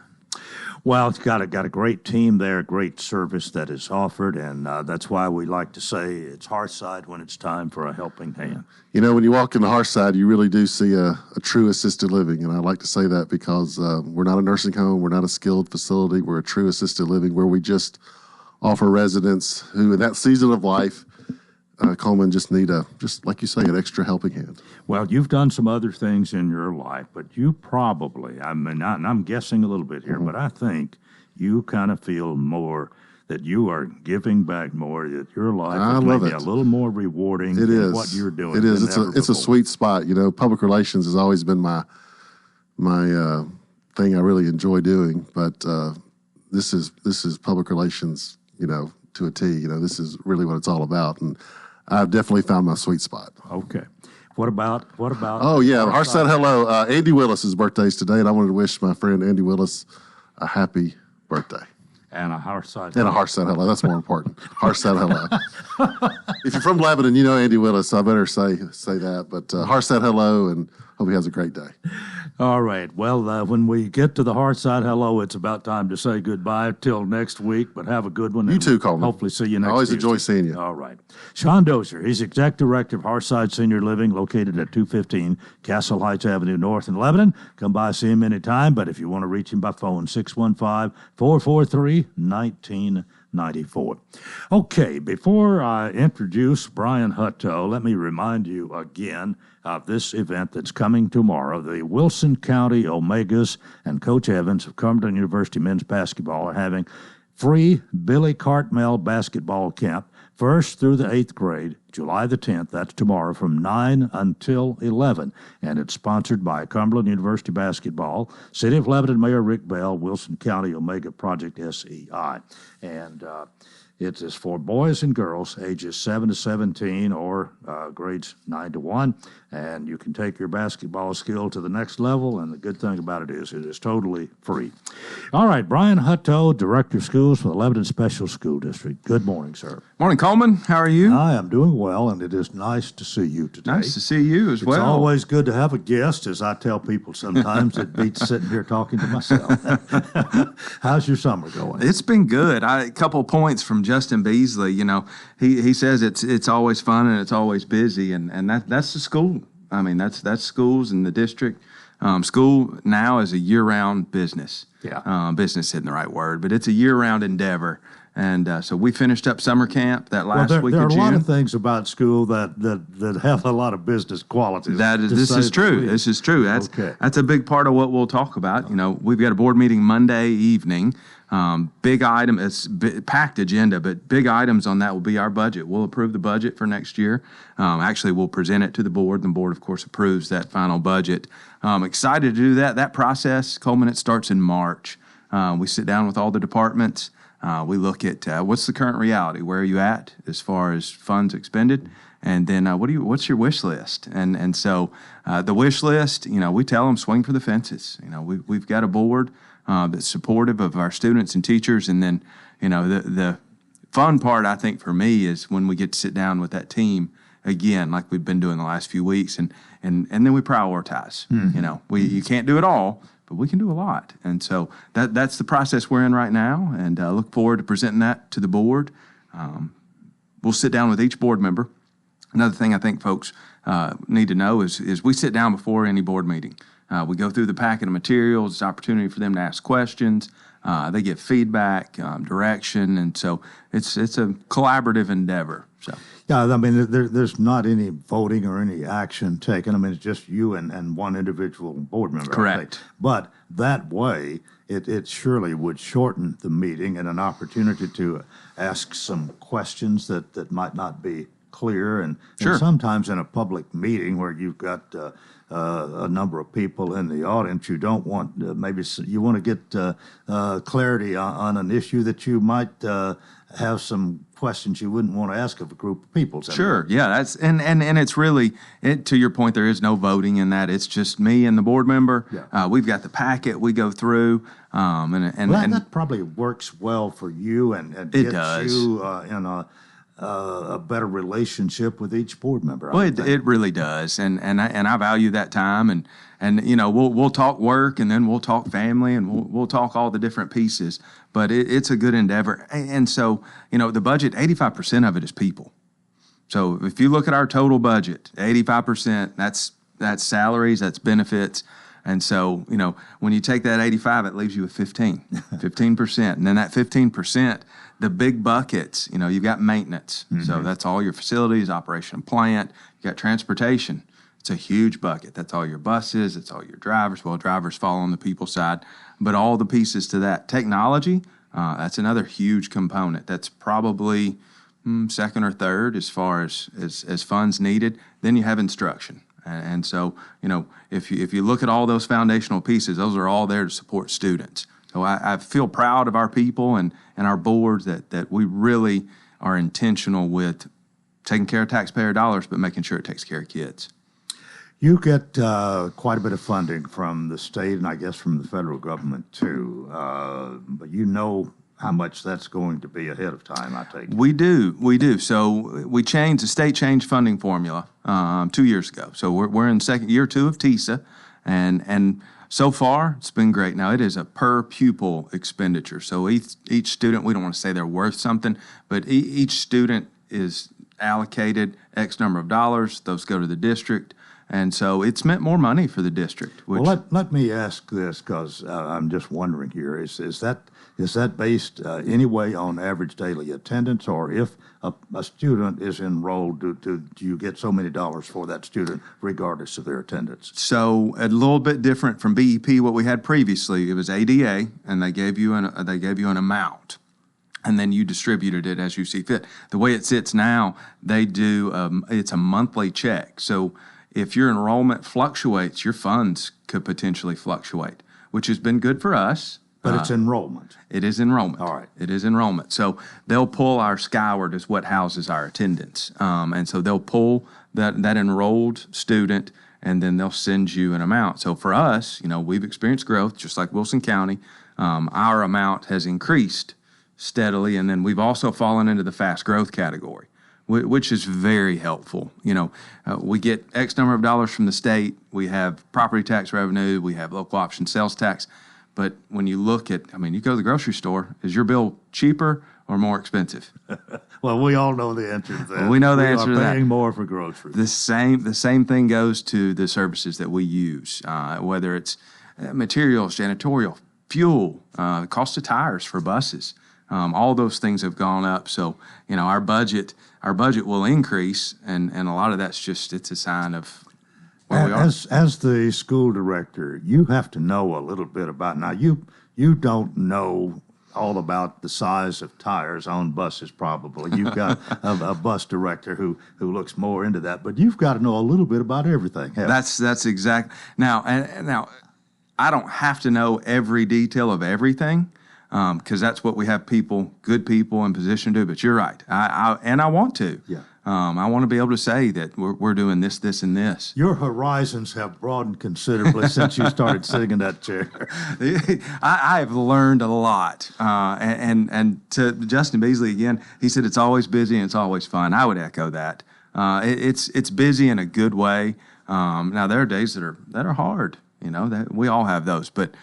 Well, it's got a great team there, great service that is offered, and that's why we like to say it's Hearthside when it's time for a helping hand. When you walk into Hearthside, you really do see a true assisted living, and I like to say that because we're not a nursing home, we're not a skilled facility, we're a true assisted living where we just offer residents who, in that season of life, Coleman, just need just like you say, an extra helping hand. Well, you've done some other things in your life, but you probably, and I'm guessing a little bit here, but I think you kind of feel more that you are giving back more, that your life is maybe a little more rewarding than what you're doing. It is. It's a sweet spot. Public relations has always been my thing I really enjoy doing, but this is public relations, to a T. This is really what it's all about, and I've definitely found my sweet spot. Okay. What about? Oh, yeah. Hearthside Hello. Andy Willis's birthday is today, and I wanted to wish my friend Andy Willis a happy birthday. And a Hearthside Hello. And a Hearthside Hello. That's more important. Hearthside Hello. If you're from Lebanon, you know Andy Willis, so I better say that. But Hearthside Hello, and hope he has a great day. All right. Well, when we get to the Hearthside Hello, it's about time to say goodbye till next week, but have a good one. You too, Coleman. Hopefully see you next week. I always enjoy seeing you. All right. Sean Dozier, he's Executive Director of Hearthside Senior Living, located at 215 Castle Heights Avenue North in Lebanon. Come by, see him anytime, but if you want to reach him by phone, 615-443-1994. Okay, before I introduce Brian Hutto, let me remind you again of this event that's coming tomorrow. The Wilson County Omegas and Coach Evans of Cumberland University men's basketball are having free Billy Cartmel basketball camp, 1st through the 8th grade, July the 10th. That's tomorrow from 9 until 11. And it's sponsored by Cumberland University Basketball, City of Lebanon Mayor Rick Bell, Wilson County Omega Project SEI. And it is for boys and girls ages 7 to 17 or grades 9 to 1. And you can take your basketball skill to the next level. And the good thing about it is totally free. All right, Brian Hutto, Director of Schools for the Lebanon Special School District. Good morning, sir. Morning, Coleman. How are you? I am doing well, and it is nice to see you today. Nice to see you as well. It's always good to have a guest, as I tell people sometimes. It beats sitting here talking to myself. How's your summer going? It's been good. A couple of points from Justin Beasley. He says it's always fun and it's always busy, and that's the school. I mean, that's schools in the district. School now is a year-round business. Yeah. Business isn't the right word, but it's a year-round endeavor. And so we finished up summer camp that last week of June. There are a lot of things about school that have a lot of business qualities. This is true. This is true. That's a big part of what we'll talk about. We've got a board meeting Monday evening. Big item, it's packed agenda, but big items on that will be our budget. We'll approve the budget for next year. Actually, we'll present it to the board. The board, of course, approves that final budget. Excited to do that. That process, Coleman, it starts in March. We sit down with all the departments. We look at what's the current reality. Where are you at as far as funds expended? And then what's your wish list? And so the wish list, we tell them swing for the fences. We've got a board that's supportive of our students and teachers. And then, the fun part, I think, for me is when we get to sit down with that team again, like we've been doing the last few weeks, and then we prioritize. Mm-hmm. You can't do it all, but we can do a lot. And so that's the process we're in right now, and I look forward to presenting that to the board. We'll sit down with each board member. Another thing I think folks need to know is we sit down before any board meeting. We go through the packet of materials. It's an opportunity for them to ask questions. They get feedback, direction, and so it's a collaborative endeavor. So. Yeah, I mean, there's not any voting or any action taken. I mean, it's just you and one individual board member. Correct. But that way, it surely would shorten the meeting and an opportunity to ask some questions that might not be clear. And sometimes in a public meeting where you've got a number of people in the audience, you don't want maybe you want to get clarity on an issue that you might have some questions you wouldn't want to ask of a group of people. Sure, yeah, that's and it's really to your point. There is no voting in that. It's just me and the board member. Yeah. We've got the packet we go through, and that probably works well for you and gets you in a better relationship with each board member. Well, it really does, and I value that time, and we'll talk work, and then we'll talk family, and we'll talk all the different pieces. But it's a good endeavor, and so the budget, 85% of it is people. So if you look at our total budget, 85%, that's salaries, that's benefits. And so, when you take that 85, it leaves you with 15%. And then that 15%, the big buckets, you've got maintenance. Mm-hmm. So that's all your facilities, operation and plant. You got transportation. It's a huge bucket. That's all your buses. It's all your drivers. Well, drivers fall on the people side. But all the pieces to that. Technology, that's another huge component. That's probably second or third as far as funds needed. Then you have instruction. And so, if you look at all those foundational pieces, those are all there to support students. So I feel proud of our people and our board that we really are intentional with taking care of taxpayer dollars, but making sure it takes care of kids. You get quite a bit of funding from the state and I guess from the federal government too, but how much that's going to be ahead of time, I take it. We do. So the state changed funding formula 2 years ago. So we're in year 2 of TISA, and so far it's been great. Now it is a per pupil expenditure. So each student, we don't want to say they're worth something, but each student is allocated X number of dollars. Those go to the district. And so it's meant more money for the district. Well, let me ask this because I'm just wondering here. Is that based anyway on average daily attendance, or if a student is enrolled, do you get so many dollars for that student regardless of their attendance? So a little bit different from BEP, what we had previously. It was ADA, and they gave you an amount. And then you distributed it as you see fit. The way it sits now, they do it's a monthly check. So if your enrollment fluctuates, your funds could potentially fluctuate, which has been good for us. But it's enrollment. It is enrollment. All right. It is enrollment. So they'll pull our Skyward is what houses our attendance. And so they'll pull that enrolled student, and then they'll send you an amount. So for us, we've experienced growth, just like Wilson County. Our amount has increased steadily, and then we've also fallen into the fast growth category, which is very helpful. We get X number of dollars from the state. We have property tax revenue. We have local option sales tax. But when you look at, you go to the grocery store, is your bill cheaper or more expensive? Well, we all know the answer to that. We know the answer to that. We are paying more for groceries. The same thing goes to the services that we use, whether it's materials, janitorial, fuel, cost of tires for buses. All those things have gone up. So, our budget will increase, and a lot of that's just, it's a sign of where we are. As the school director, you have to know a little bit about, now you don't know all about the size of tires on buses probably. You've got a bus director who looks more into that, but you've got to know a little bit about everything. That's exact. Now, now I don't have to know every detail of everything, because that's what we have good people in position to do. But you're right. I want to. Yeah. I want to be able to say that we're doing this, and this. Your horizons have broadened considerably since you started sitting in that chair. I have learned a lot. And to Justin Beasley again, he said it's always busy and it's always fun. I would echo that. It's busy in a good way. Now there are days that are hard. That we all have those, but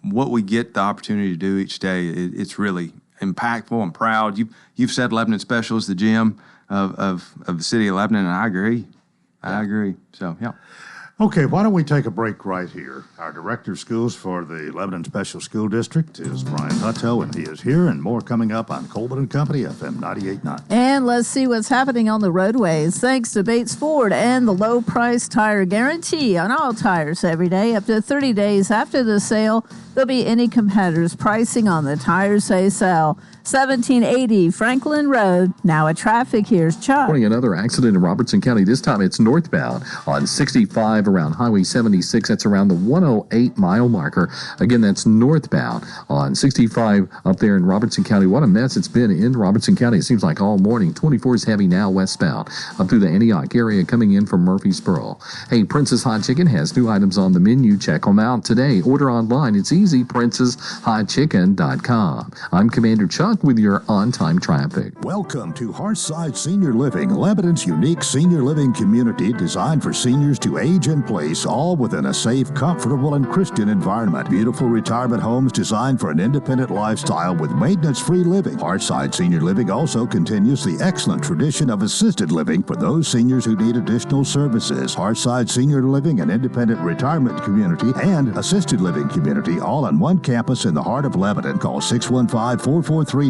what we get the opportunity to do each day, it's really impactful. I'm proud. You've said Lebanon Special is the gym of the city of Lebanon, and I agree. I agree. So, yeah. Okay, why don't we take a break right here? Our director of schools for the Lebanon Special School District is Brian Hutto, and he is here, and more coming up on Coleman and Company, FM 98.9. And let's see what's happening on the roadways. Thanks to Bates Ford and the low price tire guarantee on all tires every day. Up to 30 days after the sale, there'll be any competitor's pricing on the tires they sell. 1780 Franklin Road. Now at traffic, here's Chuck. Reporting another accident in Robertson County. This time it's northbound on 65 around Highway 76. That's around the 108 mile marker. Again, that's northbound on 65 up there in Robertson County. What a mess it's been in Robertson County. It seems like all morning. 24 is heavy now westbound up through the Antioch area coming in from Murfreesboro. Hey, Princess Hot Chicken has new items on the menu. Check them out today. Order online. It's easy. PrincessHotChicken.com. I'm Commander Chuck with your on-time traffic. Welcome to Hearthside Senior Living, Lebanon's unique senior living community designed for seniors to age in place, all within a safe, comfortable, and Christian environment. Beautiful retirement homes designed for an independent lifestyle with maintenance-free living. Hearthside Senior Living also continues the excellent tradition of assisted living for those seniors who need additional services. Hearthside Senior Living, an independent retirement community and assisted living community, all on one campus in the heart of Lebanon. Call 615-443-1994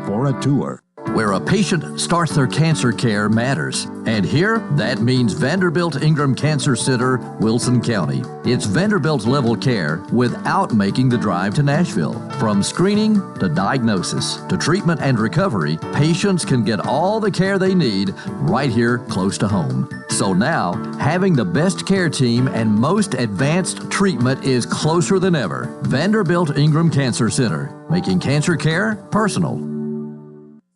for a tour. Where a patient starts their cancer care matters. And here, that means Vanderbilt Ingram Cancer Center, Wilson County. It's Vanderbilt level care without making the drive to Nashville. From screening to diagnosis to treatment and recovery, patients can get all the care they need right here close to home. So now, having the best care team and most advanced treatment is closer than ever. Vanderbilt Ingram Cancer Center, making cancer care personal.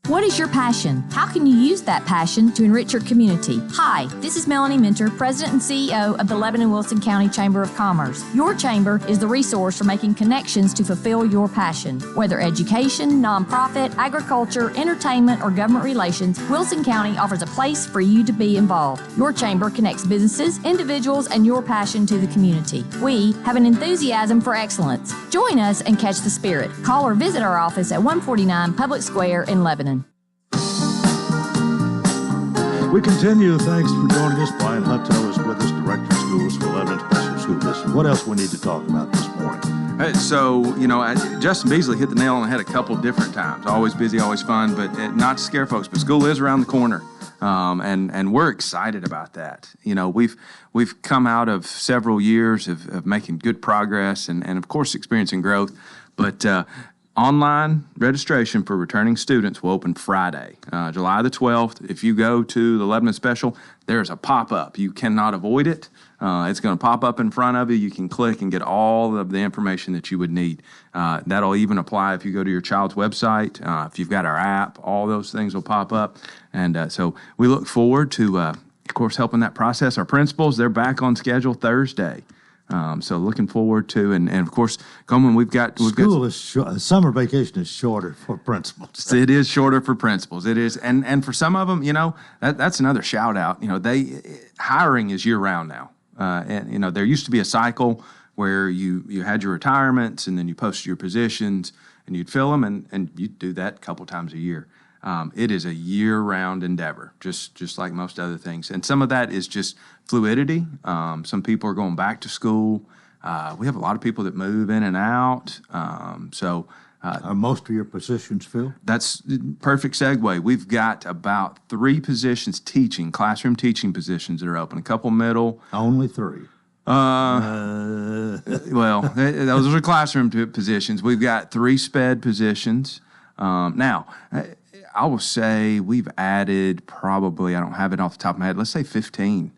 What is your passion? How can you use that passion to enrich your community? Hi, this is Melanie Minter, President and CEO of the Lebanon-Wilson County Chamber of Commerce. Your chamber is the resource for making connections to fulfill your passion. Whether education, nonprofit, agriculture, entertainment, or government relations, Wilson County offers a place for you to be involved. Your chamber connects businesses, individuals, and your passion to the community. We have an enthusiasm for excellence. Join us and catch the spirit. Call or visit our office at 149 Public Square in Lebanon. We continue. Thanks for joining us. Brian Hutto is with us, Director of Schools for Lebanon Special School District. What else we need to talk about this morning? So, Justin Beasley hit the nail on the head a couple different times. Always busy, always fun, but not to scare folks, but school is around the corner. And we're excited about that. We've come out of several years of making good progress and of course experiencing growth, but online registration for returning students will open Friday, July the 12th. If you go to the Lebanon Special, there's a pop-up. You cannot avoid it. It's going to pop up in front of you. You can click and get all of the information that you would need. That'll even apply if you go to your child's website. If you've got our app, all those things will pop up. And so we look forward to, of course, helping that process. Our principals, they're back on schedule Thursday. So looking forward to, and of course, Coleman, we've got summer vacation is shorter for principals. It is shorter for principals. It is, and for some of them, that's another shout out. Hiring is year round now. And there used to be a cycle where you had your retirements and then you posted your positions and you'd fill them, and you'd do that a couple times a year. It is a year-round endeavor, just like most other things. And some of that is just fluidity. Some people are going back to school. We have a lot of people that move in and out. So Are most of your positions filled? That's perfect segue. We've got about 3 positions classroom teaching positions that are open. A couple middle. Only 3. Well, those are classroom positions. We've got 3 sped positions. Now, I will say we've added probably, I don't have it off the top of my head, let's say 15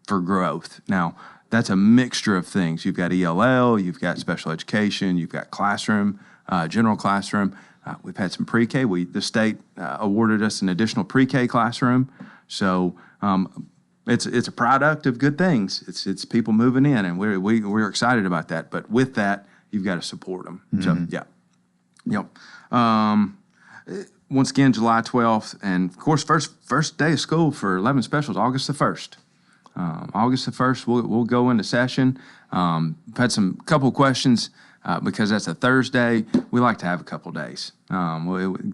for growth. Now, that's a mixture of things. You've got ELL, you've got special education, you've got classroom, general classroom. We've had some pre-K. The state awarded us an additional pre-K classroom. So it's a product of good things. It's people moving in, and we're excited about that. But with that, you've got to support them. So, Yep. Once again, July 12th, and of course, first day of school for 11 specials, August the 1st. August the 1st, we'll go into session. I've had some couple questions because that's a Thursday. We like to have a couple days.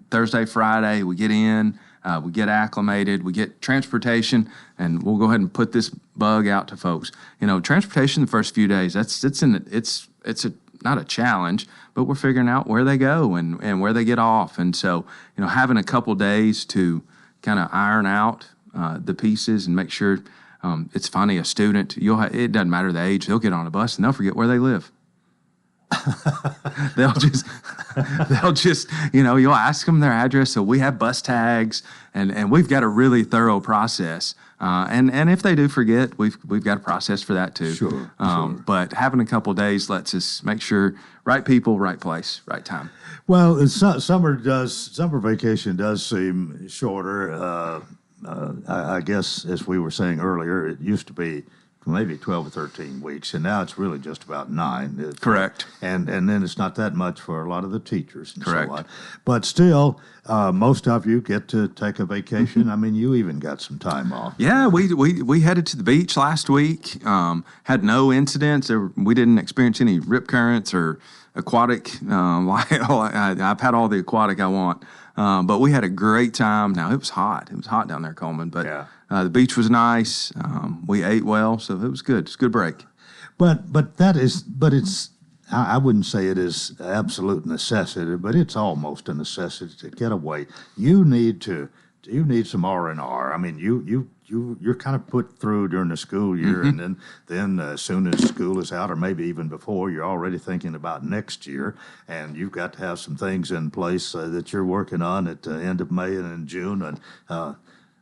Thursday, Friday, we get in, we get acclimated, we get transportation, and we'll go ahead and put this bug out to folks. Transportation the first few days, it's not a challenge, but we're figuring out where they go and where they get off. And so, having a couple days to kind of iron out the pieces and make sure. It's funny, a student, it doesn't matter the age, they'll get on a bus and they'll forget where they live. they'll just, you'll ask them their address. So we have bus tags and we've got a really thorough process. And if they do forget, we've got a process for that too. Sure. But having a couple days lets us make sure right people, right place, right time. Well, summer vacation does seem shorter. I guess, as we were saying earlier, it used to be maybe 12 or 13 weeks, and now it's really just about 9. Correct. And then it's not that much for a lot of the teachers and Correct. so on. But still, most of you get to take a vacation. I mean, you even got some time off. Yeah, we headed to the beach last week, had no incidents. We didn't experience any rip currents or aquatic. I've had all the aquatic I want. But we had a great time. Now, it was hot. It was hot down there, Coleman. But the beach was nice. We ate well, so it was good. It's a good break. But it's, I wouldn't say it is absolute necessity, but it's almost a necessity to get away. You need some R&R. I mean, you're kind of put through during the school year, and then as soon as school is out, or maybe even before, you're already thinking about next year, and you've got to have some things in place that you're working on at the end of May and in June, and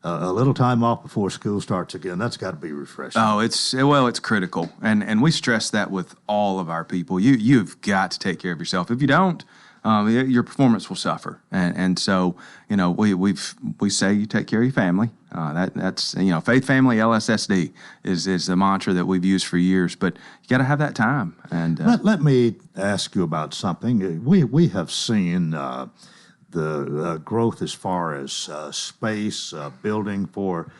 a little time off before school starts again. That's got to be refreshing. Oh, it's critical, and we stress that with all of our people. You've got to take care of yourself. If you don't, your performance will suffer. And so, we say you take care of your family. That's Faith Family LSSD is the mantra that we've used for years, but you got to have that time. And let me ask you about something. We have seen the growth as far as space, building for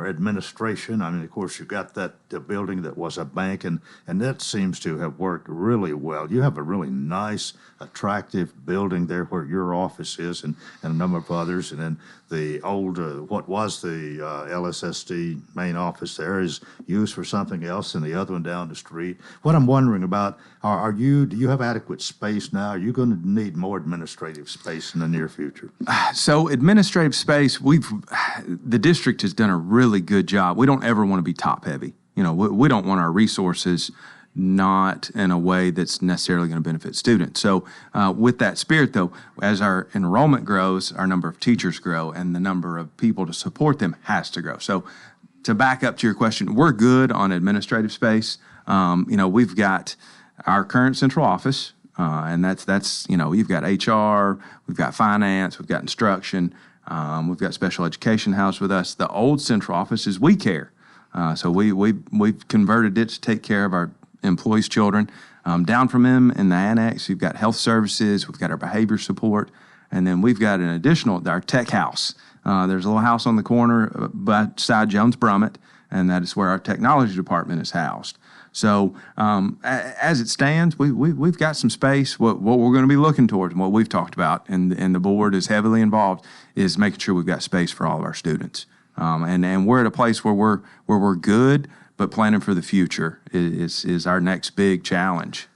administration. I mean, of course, you've got that building that was a bank, and that seems to have worked really well. You have a really nice, attractive building there where your office is, and a number of others. And then the old, what was the LSSD main office there is used for something else, and the other one down the street. What I'm wondering about, do you have adequate space now? Are you going to need more administrative space in the near future? So administrative space, the district has done a really good job. We don't ever want to be top heavy. We don't want our resources not in a way that's necessarily going to benefit students. So with that spirit, though, as our enrollment grows, our number of teachers grow, and the number of people to support them has to grow. So to back up to your question, we're good on administrative space. We've got our current central office, and that's you've got HR, we've got finance, we've got instruction, we've got special education housed with us. The old central office is We Care. So we've converted it to take care of our employees' children. Down from them in the annex, we've got health services, we've got our behavior support, and then we've got an additional, our tech house. There's a little house on the corner beside Jones Brummett, and that is where our technology department is housed. So as it stands, we've got some space. What we're going to be looking towards, and what we've talked about, and the board is heavily involved, is making sure we've got space for all of our students. And we're at a place where we're good, but planning for the future is our next big challenge.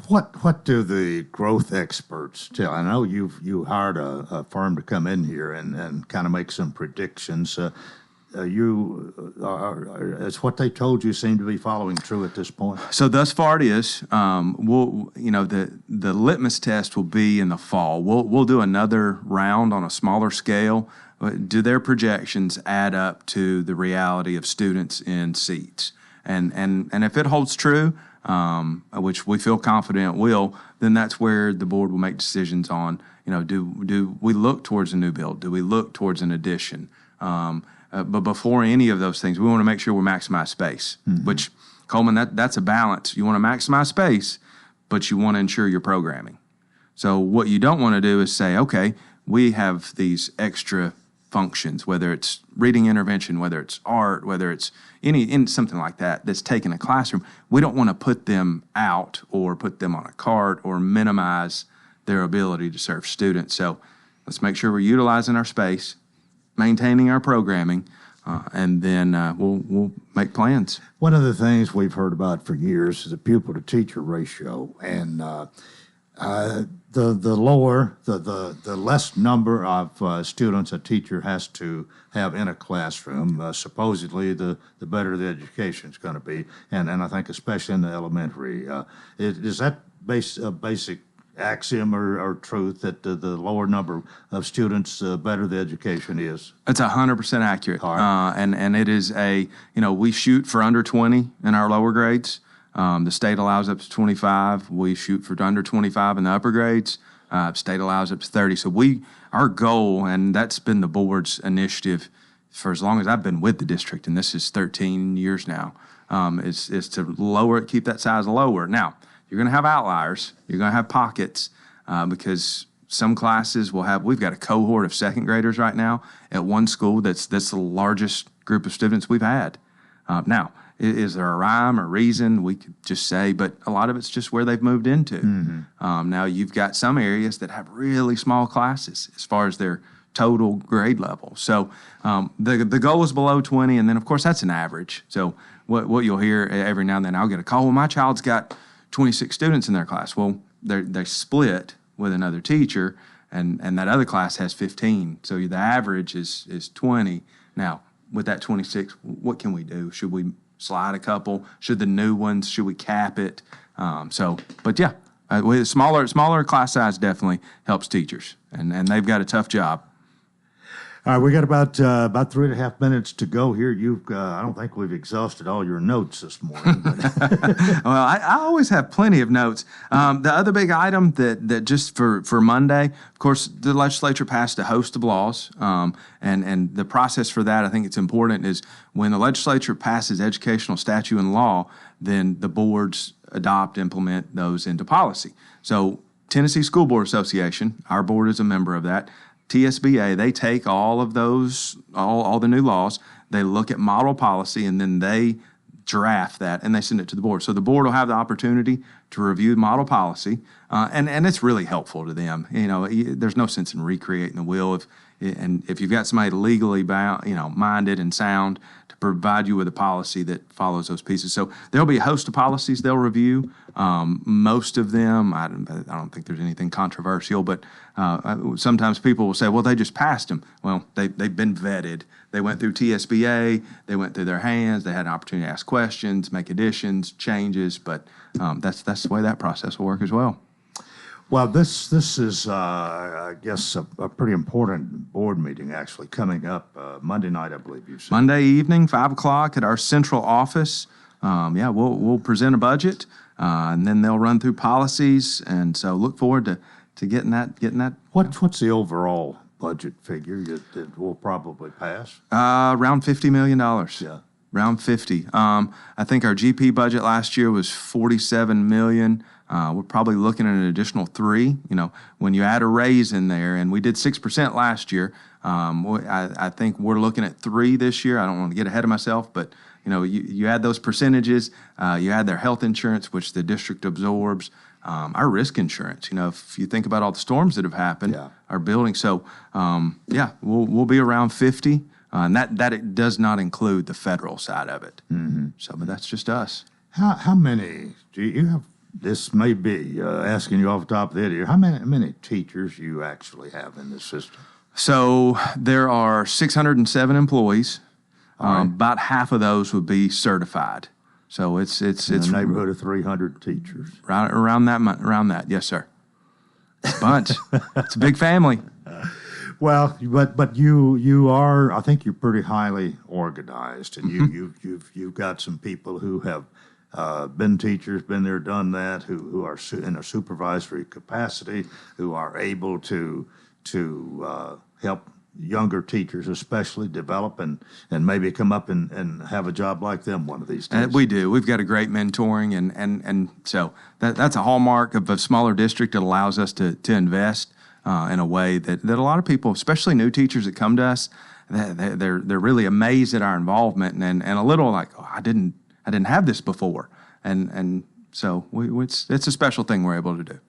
What do the growth experts tell? I know you hired a firm to come in here and kind of make some predictions. Is what they told you seem to be following true at this point? So thus far it is. The litmus test will be in the fall. We'll do another round on a smaller scale. Do their projections add up to the reality of students in seats? And if it holds true, which we feel confident it will, then that's where the board will make decisions on, do we look towards a new build? Do we look towards an addition? But before any of those things, we want to make sure we maximize space, which, Coleman, that's a balance. You want to maximize space, but you want to ensure your programming. So what you don't want to do is say, okay, we have these extra functions, whether it's reading intervention, whether it's art, whether it's something like that that's taken a classroom. We don't want to put them out or put them on a cart or minimize their ability to serve students. So let's make sure we're utilizing our space, maintaining our programming, and then we'll make plans. One of the things we've heard about for years is the pupil-to-teacher ratio, and the less number of students a teacher has to have in a classroom, supposedly the better the education is going to be, and I think especially in the elementary. Is that basic axiom or truth that the lower number of students, better the education is? It's 100% accurate. Right. And it is we shoot for under 20 in our lower grades. The state allows up to 25. We shoot for under 25 in the upper grades. State allows up to 30. So our goal, and that's been the board's initiative for as long as I've been with the district, and this is 13 years now, is to lower it, keep that size lower. Now, you're going to have outliers. You're going to have pockets because some classes we've got a cohort of second graders right now at one school that's the largest group of students we've had. Now, is there a rhyme or reason? We could just say, but a lot of it's just where they've moved into. Mm-hmm. Now, you've got some areas that have really small classes as far as their total grade level. So the goal is below 20, and then, of course, that's an average. So what you'll hear every now and then, I'll get a call, well, my child's got 26 students in their class. Well, they split with another teacher, and that other class has 15. So the average is 20. Now, with that 26, what can we do? Should we slide a couple? Should we cap it? With smaller class size definitely helps teachers, and they've got a tough job. All right, we got about 3.5 minutes to go here. I don't think we've exhausted all your notes this morning. Well, I always have plenty of notes. The other big item that just for Monday, of course, the legislature passed a host of laws, and the process for that, I think it's important, is when the legislature passes educational statute and law, then the boards implement those into policy. So Tennessee School Board Association, our board is a member of that. TSBA, they take all of those, all the new laws, they look at model policy, and then they draft that, and they send it to the board. So the board will have the opportunity to review model policy, and it's really helpful to them. There's no sense in recreating the wheel if you've got somebody legally bound, minded and sound to provide you with a policy that follows those pieces. So there'll be a host of policies they'll review. Most of them, I don't think there's anything controversial, but sometimes people will say, well, they just passed them. Well, they've been vetted. They went through TSBA. They went through their hands. They had an opportunity to ask questions, make additions, changes, but that's the way that process will work as well. Well, this is, I guess, a pretty important board meeting actually coming up Monday night, I believe you said. Monday evening, 5 o'clock at our central office. We'll present a budget, and then they'll run through policies, and so look forward to getting that. What's the overall budget figure that will probably pass? Around $50 million. Yeah. Around 50. I think our GP budget last year was $47 million. We're probably looking at an additional 3. When you add a raise in there, and we did 6% last year, I think we're looking at 3 this year. I don't want to get ahead of myself, but you add those percentages, you add their health insurance, which the district absorbs, our risk insurance. If you think about all the storms that have happened, our building. So we'll be around 50. And that it does not include the federal side of it. Mm-hmm. So, but that's just us. How many do you have? this may be asking you off the top of the head here. How many teachers you actually have in this system? So there are 607 employees. Right. About half of those would be certified. So it's in the neighborhood of 300 teachers. Right around that. Yes, sir. It's a bunch. It's a big family. Well, but you are, I think you're pretty highly organized, and you've got some people who have been teachers, been there, done that, who are in a supervisory capacity, who are able to help younger teachers especially develop and maybe come up and have a job like them one of these days. We do. We've got a great mentoring, and so that's a hallmark of a smaller district. It allows us to invest in a way that a lot of people, especially new teachers that come to us, they're really amazed at our involvement and a little like, oh, I didn't have this before, and so it's a special thing we're able to do.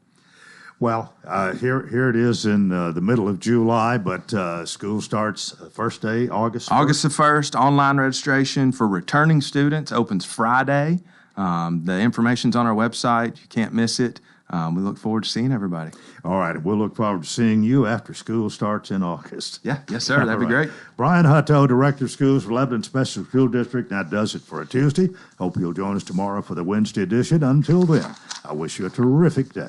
Well, here it is in the middle of July, but school starts first day, August 1st. August the 1st, online registration for returning students opens Friday. The information's on our website. You can't miss it. We look forward to seeing everybody. All right. We'll look forward to seeing you after school starts in August. Yeah. Yes, sir. That'd be great. Brian Hutto, Director of Schools for Lebanon Special School District. That does it for a Tuesday. Hope you'll join us tomorrow for the Wednesday edition. Until then, I wish you a terrific day.